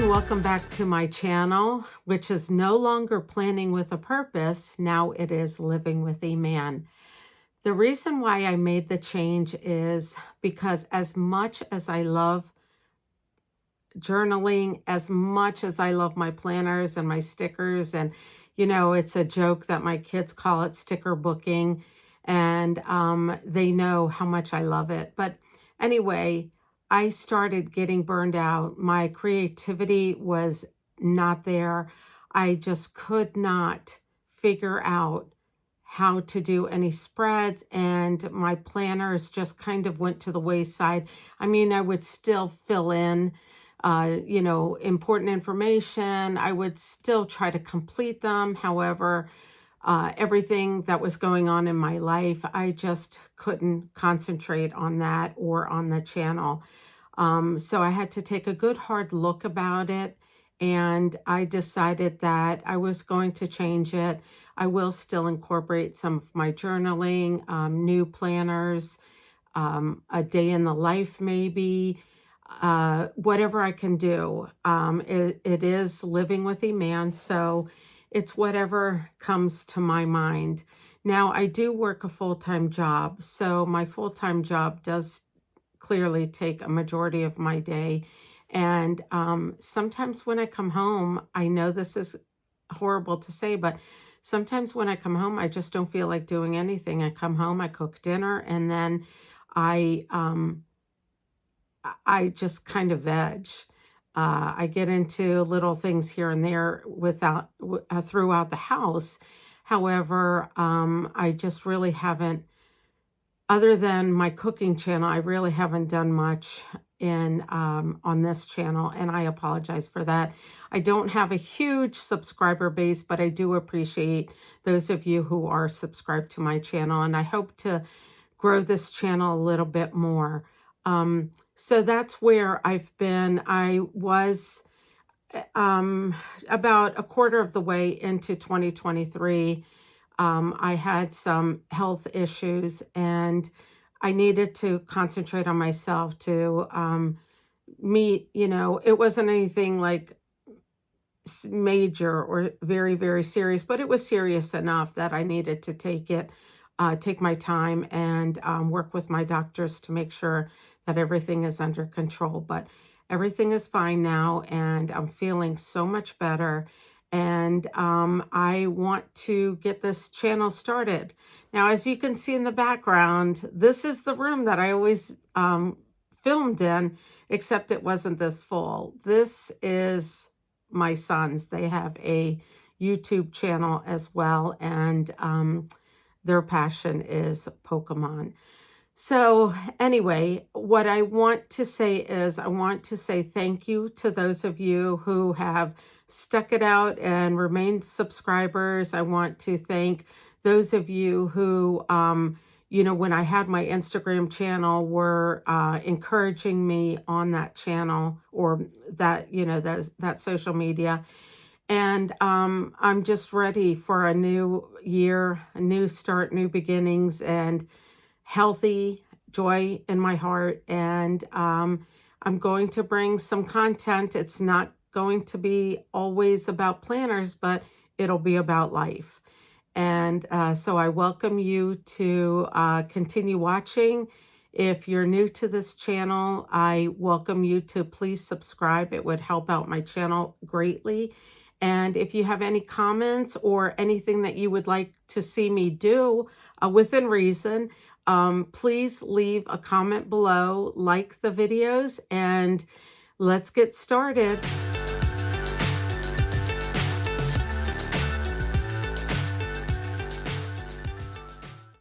and welcome back to my channel, which is no longer Planning with a Purpose. Now it is Living with a Man. The reason why I made the change is because as much as I love journaling, as much as I love my planners and my stickers, and it's a joke that my kids call it sticker booking, and they know how much I love it. But anyway, I started getting burned out. My creativity was not there. I just could not figure out how to do any spreads, and my planners just kind of went to the wayside. I mean, I would still fill in important information. I would still try to complete them. However, everything that was going on in my life, I just couldn't concentrate on that or on the channel. So I had to take a good hard look about it, and I decided that I was going to change it. I will still incorporate some of my journaling, new planners, a day in the life maybe, whatever I can do. It is Living with a Man, so it's whatever comes to my mind. Now, I do work a full-time job, so my full-time job does clearly take a majority of my day. And sometimes when I come home, I know this is horrible to say, but sometimes when I come home, I just don't feel like doing anything. I come home, I cook dinner, and then I just kind of veg. I get into little things here and there throughout the house. However, I just really haven't, other than my cooking channel, I really haven't done much on this channel, and I apologize for that. I don't have a huge subscriber base, but I do appreciate those of you who are subscribed to my channel, and I hope to grow this channel a little bit more. So that's where I've been. I was about a quarter of the way into 2023. I had some health issues, and I needed to concentrate on myself to meet, it wasn't anything like major or very, very serious, but it was serious enough that I needed to take my time and work with my doctors to make sure that everything is under control. But everything is fine now, and I'm feeling so much better. And I want to get this channel started. Now, as you can see in the background, this is the room that I always filmed in, except it wasn't this full. This is my sons. They have a YouTube channel as well, and their passion is Pokemon. So anyway, what I want to say is I want to say thank you to those of you who have stuck it out and remained subscribers. I want to thank those of you who, when I had my Instagram channel, were encouraging me on that channel, or that, that social media. And I'm just ready for a new year, a new start, new beginnings, and healthy joy in my heart. And I'm going to bring some content. It's not going to be always about planners, but it'll be about life. And so I welcome you to continue watching. If you're new to this channel, I welcome you to please subscribe. It would help out my channel greatly. And if you have any comments or anything that you would like to see me do within reason, please leave a comment below, like the videos, and let's get started.